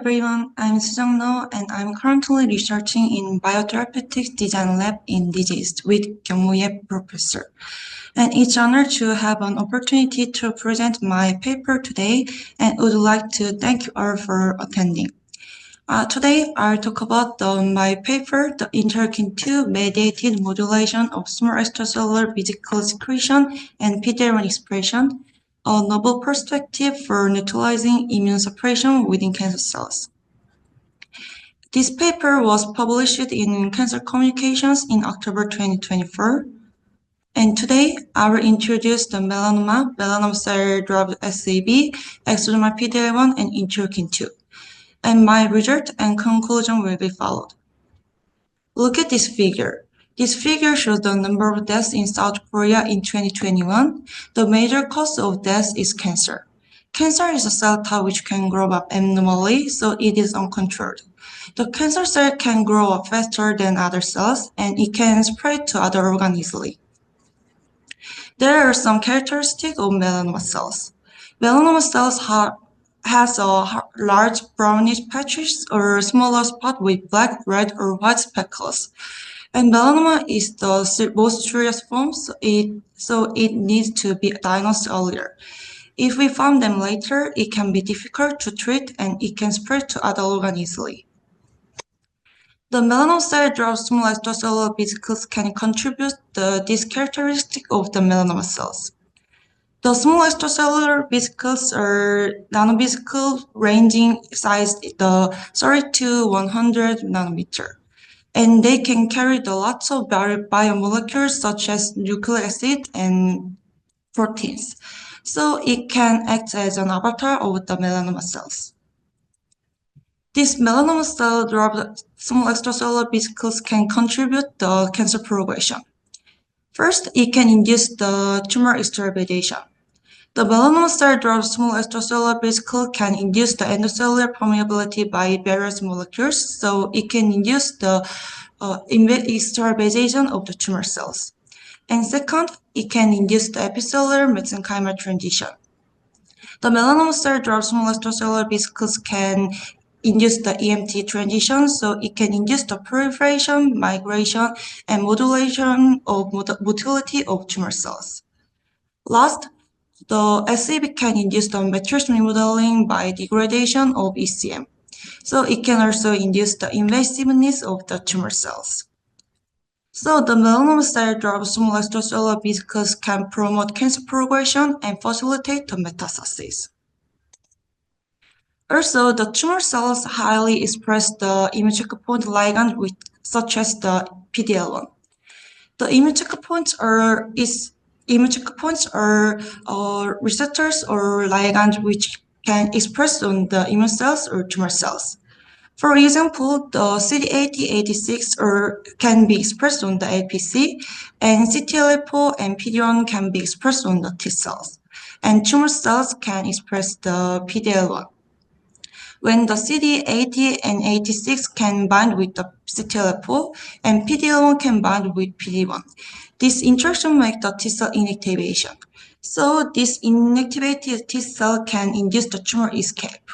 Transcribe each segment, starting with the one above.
everyone, I'm Sujang No and I'm currently researching in Biotherapeutics Design Lab in DGIST with Kyungmoo Professor. And it's an honor to have an opportunity to present my paper today and would like to thank you all for attending. Today, I'll talk about my paper, the interleukin-2 mediated modulation of small extracellular vesicle secretion and PD-L1 expression, a novel perspective for neutralizing immune suppression within cancer cells. This paper was published in Cancer Communications in October 2024. And today, I will introduce the melanoma cell-derived sEV, exosomal PD-L1, and interleukin-2. And my result and conclusion will be followed. Look at this figure. This figure shows the number of deaths in South Korea in 2021. The major cause of death is cancer. Cancer is a cell type which can grow up abnormally, so it is uncontrolled. The cancer cell can grow up faster than other cells, and it can spread to other organs easily. There are some characteristics of melanoma cells. Melanoma cells has a large brownish patches or smaller spot with black, red, or white speckles. And melanoma is the most serious form, so it needs to be diagnosed earlier. If we found them later, it can be difficult to treat and it can spread to other organs easily. The melanoma cell-derived small extracellular vesicles can contribute this characteristic of the melanoma cells. The small extracellular vesicles are nanovesicles ranging size 30 to 100 nanometer. And they can carry lots of biomolecules such as nucleic acid and proteins. So it can act as an avatar of the melanoma cells. This melanoma cell-derived small extracellular vesicles can contribute the cancer progression. First, it can induce the tumor extravasation. The melanoma cell-derived small extracellular vesicle can induce the endocellular permeability by various molecules, so it can induce the extravasation of the tumor cells. And second, it can induce the epicellular mesenchymal transition. The melanoma cell-derived small extracellular vesicles can induce the EMT transition, so it can induce the proliferation, migration, and modulation of motility of tumor cells. Last, the sEV can induce the matrix remodeling by degradation of ECM. So it can also induce the invasiveness of the tumor cells. So the melanoma cell-derived small extracellular vesicles can promote cancer progression and facilitate the metastasis. Also, the tumor cells highly express the immune checkpoint ligand such as the PD-L1. The immune checkpoints are receptors or ligands which can express on the immune cells or tumor cells. For example, the CD80-86 can be expressed on the LPC, and CTLA4 and PD-1 can be expressed on the T cells, and tumor cells can express the PD-L1. When the CD80 and 86 can bind with the CTLA4 and PD-L1 can bind with PD-1. This interaction makes the T cell inactivation. So this inactivated T cell can induce the tumor escape.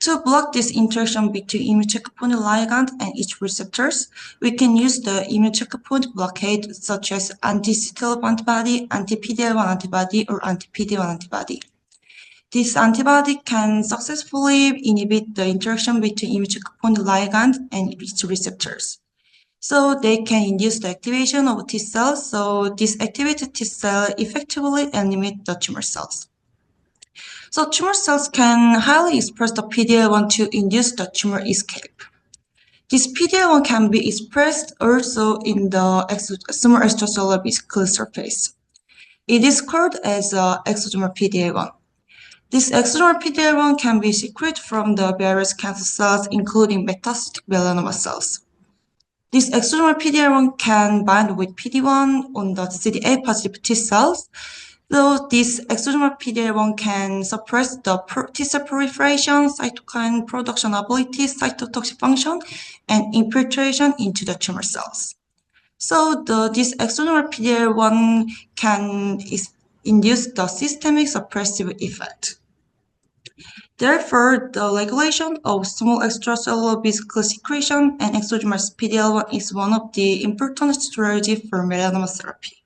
To block this interaction between immune checkpoint ligand and its receptors, we can use the immune checkpoint blockade such as anti-CTLA4 antibody, anti-PD-L1 antibody, or anti-PD-1 antibody. This antibody can successfully inhibit the interaction between immune checkpoint ligand and its receptors. So they can induce the activation of T cells, so this activated T cell effectively eliminate the tumor cells. So tumor cells can highly express the PD-L1 to induce the tumor escape. This PD-L1 can be expressed also in the small extracellular vesicle surface. It is called as exosomal PD-L1. This exosomal PD-L1 can be secreted from the various cancer cells, including metastatic melanoma cells. This exosomal PD-L1 can bind with PD-1 on the CD8 positive T cells, though this exosomal PD-L1 can suppress the T cell proliferation, cytokine production ability, cytotoxic function, and infiltration into the tumor cells. So this exosomal PD-L1 can induce the systemic suppressive effect. Therefore, the regulation of small extracellular vesicle secretion and exogenous PD-L1 is one of the important strategies for melanoma therapy.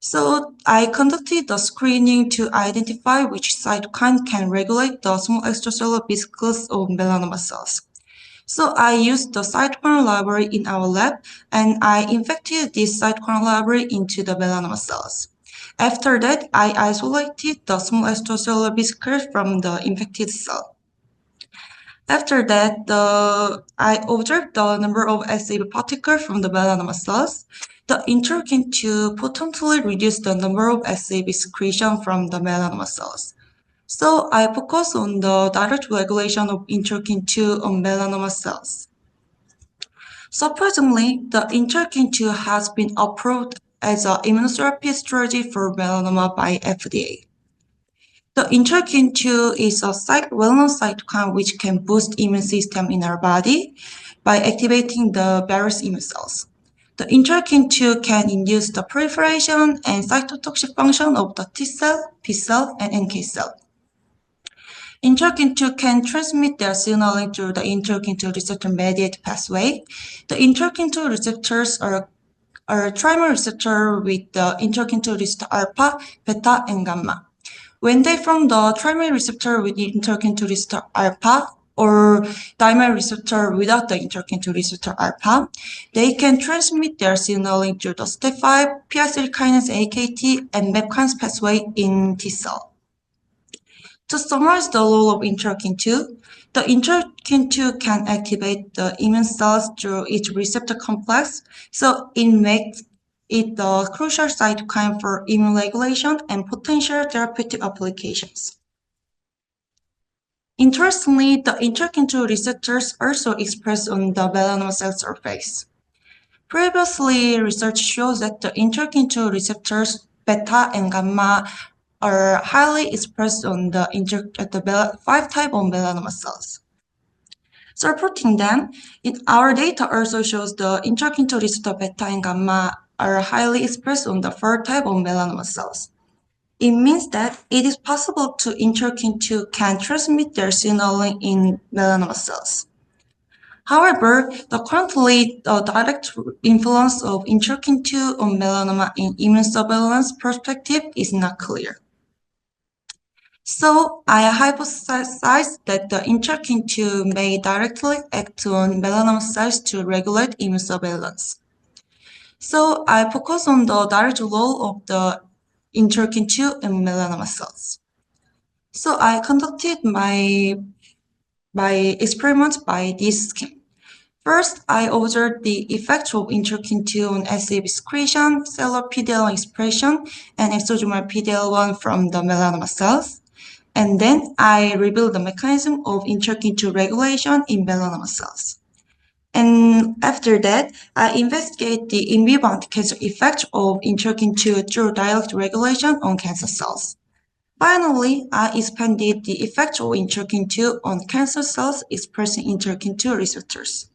So I conducted the screening to identify which cytokine can regulate the small extracellular vesicles of melanoma cells. So I used the cytokine library in our lab, and I infected this cytokine library into the melanoma cells. After that, I isolated the small extracellular vesicles from the infected cell. After that, I observed the number of sEV particles from the melanoma cells. The interleukin-2 potently reduced the number of sEV secretion from the melanoma cells. So I focus on the direct regulation of interleukin-2 on melanoma cells. Surprisingly, the interleukin-2 has been approved as an immunotherapy strategy for melanoma by FDA. The interleukin-2 is a well-known cytokine which can boost immune system in our body by activating the various immune cells. The interleukin-2 can induce the proliferation and cytotoxic function of the T cell, B cell, and NK cell. Interleukin-2 can transmit their signaling through the interleukin-2 receptor mediated pathway. The interleukin-2 receptors are trimeric receptor with the interleukin-2 receptor alpha, beta, and gamma. When they form the trimeric receptor with interleukin-2 receptor alpha or dimeric receptor without the interleukin-2 receptor alpha, they can transmit their signaling through the step 5 PI3 kinase AKT and MEP kinase pathway in T cell. To summarize the role of interleukin-2, the interleukin-2 can activate the immune cells through its receptor complex, so it makes it the crucial cytokine for immune regulation and potential therapeutic applications. Interestingly, the interleukin-2 receptors also expressed on the melanoma cell surface. Previously, research shows that the interleukin-2 receptors beta and gamma are highly expressed on the 5 type of melanoma cells. Supporting them, our data also shows the interleukin-2 receptor beta and gamma are highly expressed on the 4 type of melanoma cells. It means that it is possible to interleukin-2 can transmit their signaling in melanoma cells. However, currently the direct influence of interleukin-2 on melanoma in immune surveillance perspective is not clear. So I hypothesized that the interleukin-2 may directly act on melanoma cells to regulate immune surveillance. So I focus on the direct role of the interleukin-2 in melanoma cells. So I conducted my experiments by this scheme. First, I observed the effect of interleukin-2 on sEV secretion, cellular PD-L1 expression, and exogenous PD-L1 from the melanoma cells. And then I revealed the mechanism of interleukin-2 regulation in melanoma cells. And after that, I investigate the in vivo anti-cancer effect of interleukin-2 through direct regulation on cancer cells. Finally, I expanded the effect of interleukin-2 on cancer cells expressing interleukin-2 receptors.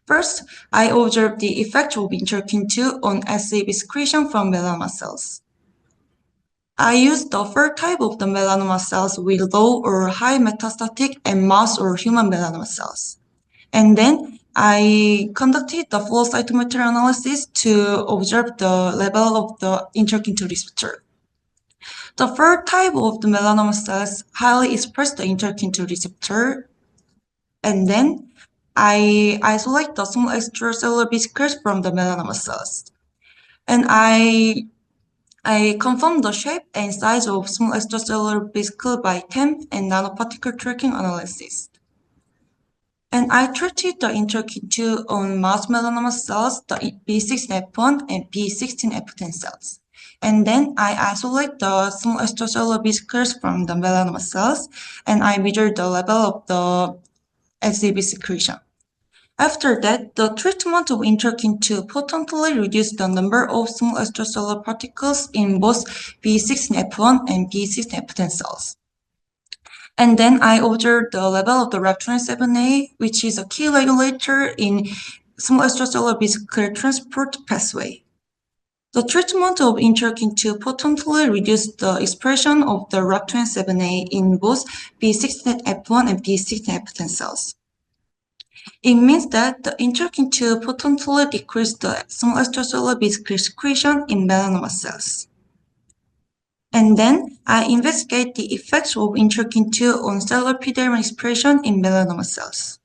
First, I observed the effect of interleukin-2 on sEV secretion from melanoma cells. I used the 4 type of the melanoma cells with low or high metastatic and mouse or human melanoma cells. And then I conducted the flow cytometry analysis to observe the level of the interleukin-2 receptor. The 4 type of the melanoma cells highly express the interleukin-2 receptor, and then I isolate the small extracellular vesicles from the melanoma cells. And I confirmed the shape and size of small extracellular vesicle by TEM and nanoparticle tracking analysis. And I treated the interleukin-2 on mouse melanoma cells, the B6F1 and B16F10 cells. And then I isolate the small extracellular vesicles from the melanoma cells, and I measured the level of the sEV secretion. After that, the treatment of interleukin-2 potently reduced the number of small extracellular particles in both B16F1 and B16F10 cells. And then I observed the level of the RAP27A, which is a key regulator in small extracellular vesicle transport pathway. The treatment of interleukin-2 potently reduced the expression of the RAP27A in both B16F1 and B16F10 cells. It means that the interleukin-2 potently decreased the small extracellular vesicles secretion in melanoma cells. And then I investigate the effects of interleukin-2 on cellular PD-L1 expression in melanoma cells.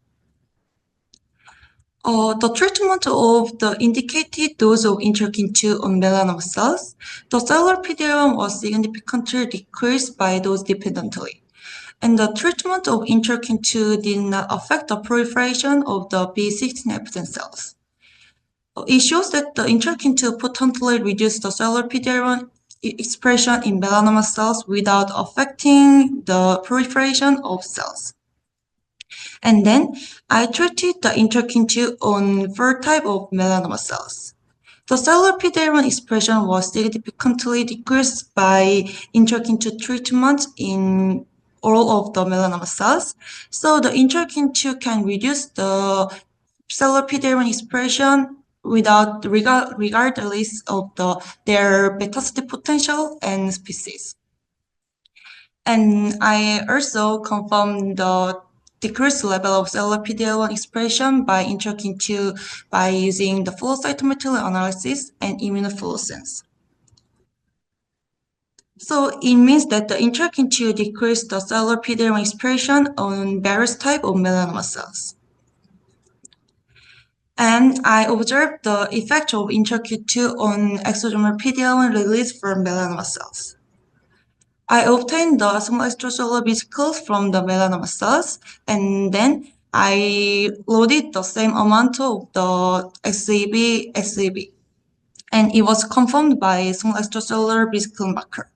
The treatment of the indicated dose of interleukin-2 on melanoma cells, the cellular PD-L1 was significantly decreased by dose dependently. And the treatment of interleukin-2 did not affect the proliferation of the B16F10 cells. It shows that the interleukin-2 potently reduced the cellular PD-L1 expression in melanoma cells without affecting the proliferation of cells. And then I treated the interleukin-2 on 4 types of melanoma cells. The cellular PD-L1 expression was significantly decreased by interleukin-2 treatment in all of the melanoma cells. So the interleukin-2 can reduce the cellular PD-L1 expression without regardless of their metastatic potential and species. And I also confirmed the decreased level of cellular PD-L1 expression by interleukin-2 by using the flow cytometry analysis and immunofluorescence. So it means that the interleukin-2 decreased the cellular PD-L1 expression on various types of melanoma cells. And I observed the effect of interleukin-2 on exosomal PD-L1 release from melanoma cells. I obtained the small extracellular vesicles from the melanoma cells, and then I loaded the same amount of the sEV, and it was confirmed by small extracellular vesicle marker.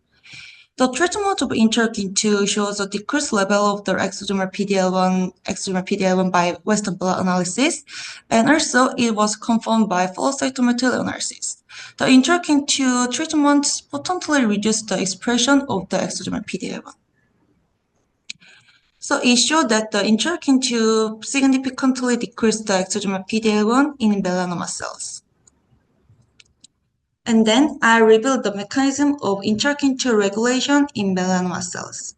The treatment of interleukin-2 shows a decreased level of the exosomal PD-L1 by Western blot analysis, and also it was confirmed by flow cytometry analysis. The interleukin-2 treatment potently reduced the expression of the exosomal PD-L1. So it showed that the interleukin-2 significantly decreased the exosomal PD-L1 in melanoma cells. And then I revealed the mechanism of interleukin-2 regulation in melanoma cells.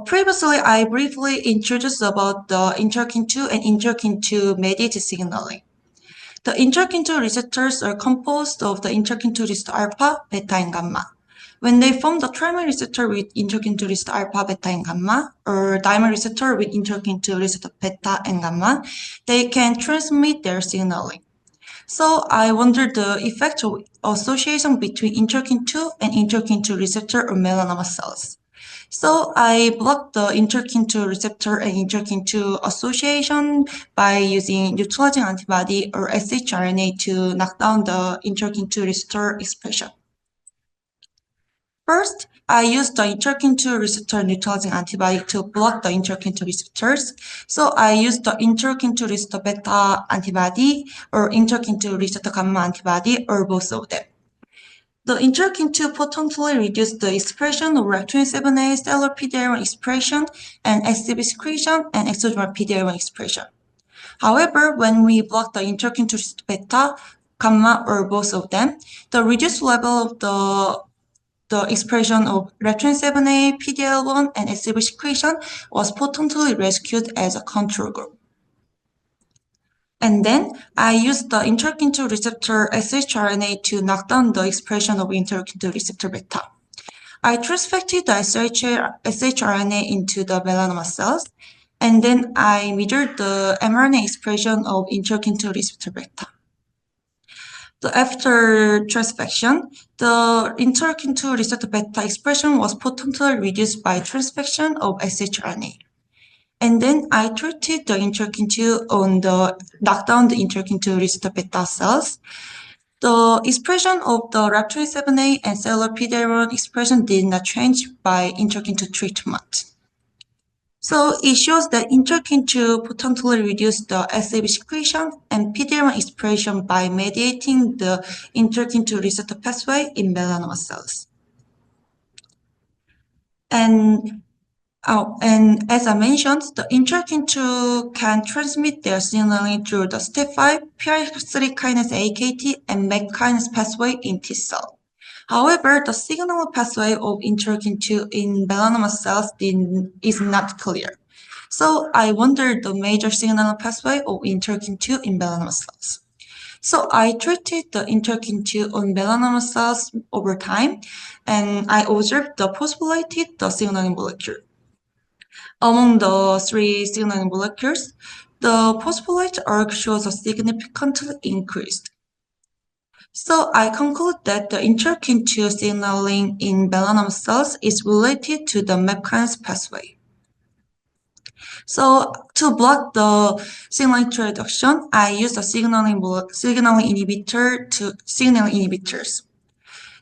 Previously, I briefly introduced about the interleukin-2 and interleukin-2 mediated signaling. The interleukin-2 receptors are composed of the interleukin-2 receptor alpha, beta, and gamma. When they form the trimeric receptor with interleukin-2 receptor alpha, beta, and gamma, or dimer receptor with interleukin-2 receptor beta and gamma, they can transmit their signaling. So I wondered the effect of association between interleukin-2 and interleukin-2 receptor on melanoma cells. So I blocked the interleukin-2 receptor and interleukin-2 association by using neutralizing antibody or shRNA to knock down the interleukin-2 receptor expression. First, I used the interleukin-2 receptor neutralizing antibody to block the interleukin-2 receptors. So I used the interleukin-2 receptor beta antibody or interleukin-2 receptor gamma antibody or both of them. The interleukin-2 potently reduced the expression of RAP27A cellular PD-L1 expression and sEV secretion and exosomal PD-L1 expression. However, when we block the interleukin-2 receptor beta, gamma, or both of them, the reduced level of the expression of RAP27A, PD-L1, and sEV secretion was potently rescued as a control group. And then I used the interleukin-2 receptor shRNA to knock down the expression of interleukin-2 receptor beta. I transfected the shRNA into the melanoma cells, and then I measured the mRNA expression of interleukin-2 receptor beta. After transfection, the interleukin-2 receptor beta expression was potently reduced by transfection of shRNA. And then I treated the interleukin-2 on the knockdown the interleukin-2 receptor beta cells. The expression of the RAP27A and cellular PD-L1 expression did not change by interleukin-2 treatment. So it shows that interleukin-2 potently reduced the sEV secretion and PD-L1 expression by mediating the interleukin-2 receptor pathway in melanoma cells. And Oh, and as I mentioned, the interleukin-2 can transmit their signaling through the step 5 PI3 kinase AKT and MEK kinase pathway in T cell. However, the signal pathway of interleukin-2 in melanoma cells is not clear. So I wondered the major signal pathway of interleukin-2 in melanoma cells. So I treated the interleukin-2 on melanoma cells over time, and I observed the phosphorylated the signaling molecule. Among the three signaling molecules, the phosphorylate arc shows a significantly increased. So I conclude that the interleukin-2 signaling in melanoma cells is related to the MEK kinase pathway. So to block the signaling reduction, I use the signaling inhibitors.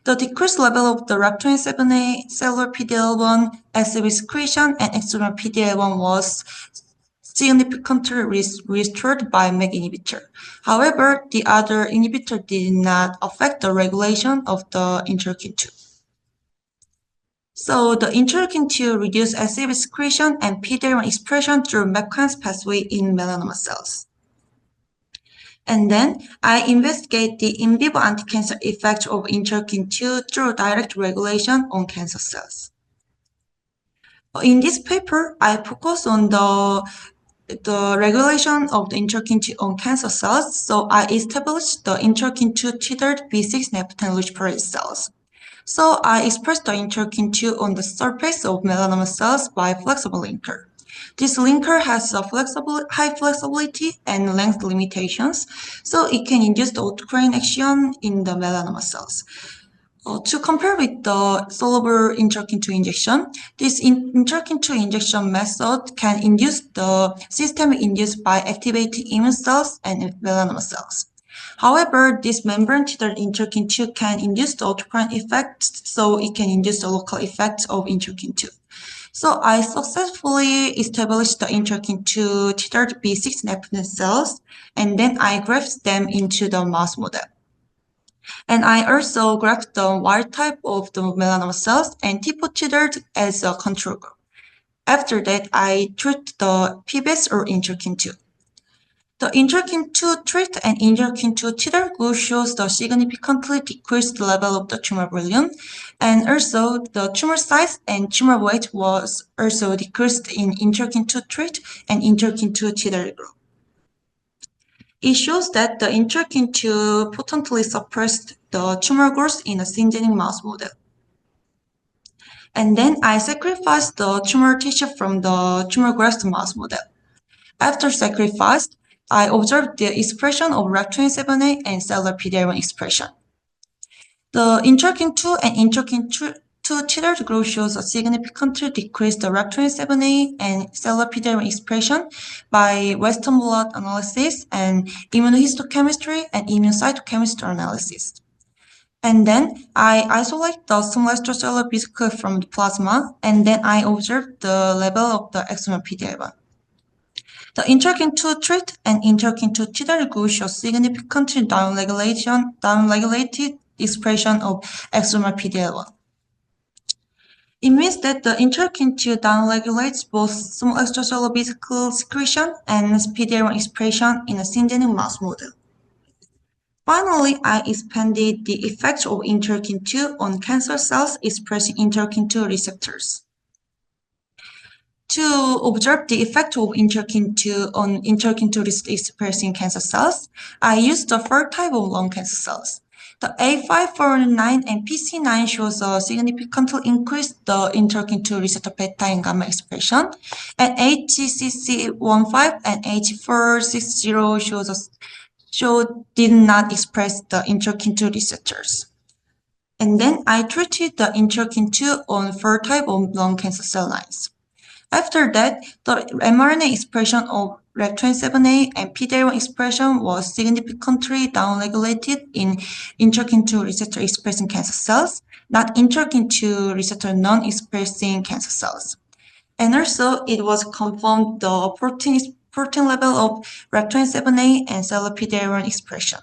The decreased level of the RAP27A, cellular PD-L1, sEV secretion, and external PD-L1 was significantly restored by MEK inhibitor. However, the other inhibitor did not affect the regulation of the interleukin-2. So the interleukin-2 reduced sEV secretion and PD-L1 expression through MEK kinase pathway in melanoma cells. And then I investigate the in vivo anti-cancer effect of interleukin-2 through direct regulation on cancer cells. In this paper, I focus on the regulation of the interleukin-2 on cancer cells. So I established the interleukin-2 tethered B6 Neopterin luciferase cells. So I expressed the interleukin-2 on the surface of melanoma cells by flexible linker. This linker has a high flexibility and length limitations, so it can induce the autocrine action in the melanoma cells. To compare with the soluble interleukin-2 injection, this interleukin-2 injection method can induce the system induced by activating immune cells and melanoma cells. However, this membrane-tethered interleukin-2 can induce the autocrine effect, so it can induce the local effects of interleukin-2. So I successfully established the interleukin-2 tethered B6 Neopterin cells, and then I grafted them into the mouse model. And I also graphed the wild type of the melanoma cells and TPO tethered as a control group. After that, I treat the PBS or interleukin-2. The interleukin-2 treat and interleukin-2 titer group shows the significantly decreased level of the tumor volume, and also the tumor size and tumor weight was also decreased in interleukin-2 treat and interleukin-2 titer group. It shows that the interleukin-2 potently suppressed the tumor growth in a syngeneic mouse model. And then I sacrificed the tumor tissue from the tumor graft mouse model. After sacrifice, I observed the expression of RAP27A and cellular PD-L1 expression. The interleukin-2 and interleukin-2 tethered group shows a significantly decreased RAP27A and cellular PD-L1 expression by Western blot analysis and immunohistochemistry and immunocytochemistry analysis. And then I isolate the small extracellular vesicles from the plasma, and then I observe the level of the external PD-L1. The interleukin-2 treat and interleukin-2 tethered group show significantly downregulated expression of external PD-L1. It means that the interleukin-2 downregulates both small extracellular vesicle secretion and PD-L1 expression in a syngeneic mouse model. Finally, I expanded the effect of interleukin-2 on cancer cells expressing interleukin-2 receptors. To observe the effect of interleukin-2 on interleukin-2 receptor expressing cancer cells, I used the third type of lung cancer cells. The A549 and PC9 shows a significantly increased the interleukin-2 receptor beta and gamma expression, and HCC15 and H460 did not express the interleukin-2 receptors. And then I treated the interleukin-2 on third type of lung cancer cell lines. After that, the mRNA expression of RAP27A and PD-L1 expression was significantly downregulated in interleukin-2 receptor expressing cancer cells, not interleukin-2 receptor non-expressing cancer cells. And also, it was confirmed the protein level of RAP27A and cellular PD-L1 expression.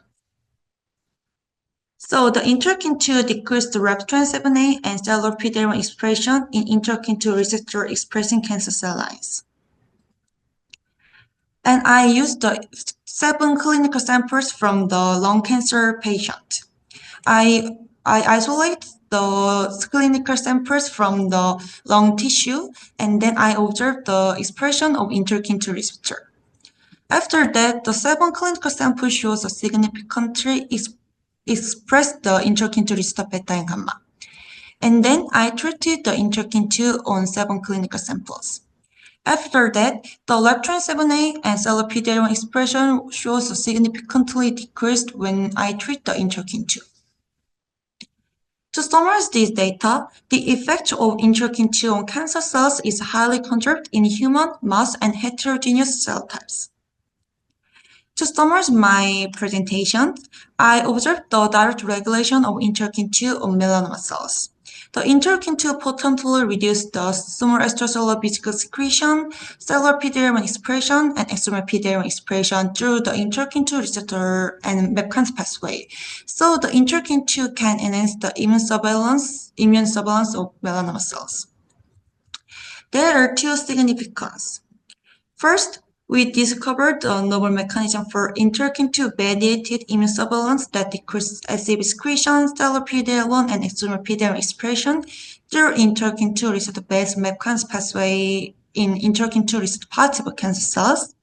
So the interleukin-2 decreased the rep27A and cellular PD-L1 expression in interleukin-2 receptor expressing cancer cell lines. And I used the 7 clinical samples from the lung cancer patient. I isolate the clinical samples from the lung tissue, and then I observe the expression of interleukin-2 receptor. After that, the 7 clinical samples shows a significantly expressed the interleukin-2 receptor beta and gamma. And then I treated the interleukin-2 on 7 clinical samples. After that, the leptin-7A and cellular PD-L1 expression shows a significantly decreased when I treat the interleukin-2. To summarize this data, the effect of interleukin-2 on cancer cells is highly conserved in human, mouse, and heterogeneous cell types. To summarize my presentation, I observed the direct regulation of interleukin-2 on melanoma cells. The interleukin-2 potently reduced the small extracellular vesicle secretion, cellular PD-L1 expression, and extracellular PD-L1 expression through the interleukin-2 receptor and mechanism pathway. So the interleukin-2 can enhance the immune surveillance of melanoma cells. There are 2 significance. First, we discovered a novel mechanism for interleukin-2 mediated immune surveillance that decreases sEV secretion, cellular PD-L1, and external PD-L1 expression through interleukin-2 receptor-based mechanism pathway in interleukin-2 receptor-positive cancer cells.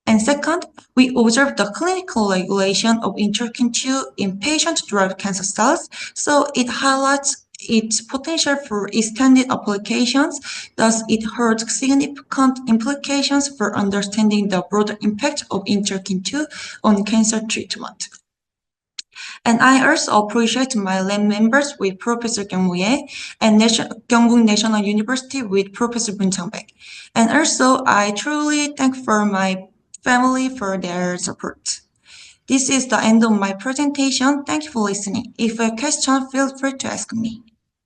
And second, we observed the clinical regulation of interleukin-2 in patient-derived cancer cells, so it highlights its potential for extended applications. Thus, it holds significant implications for understanding the broader impact of interleukin-2 on cancer treatment. And I also appreciate my lab members with Professor Kyung-woo and Gyeongbuk National University with Professor Moon Chang-baek. And also, I truly thank for my family for their support. This is the end of my presentation. Thank you for listening. If you have a question, feel free to ask me.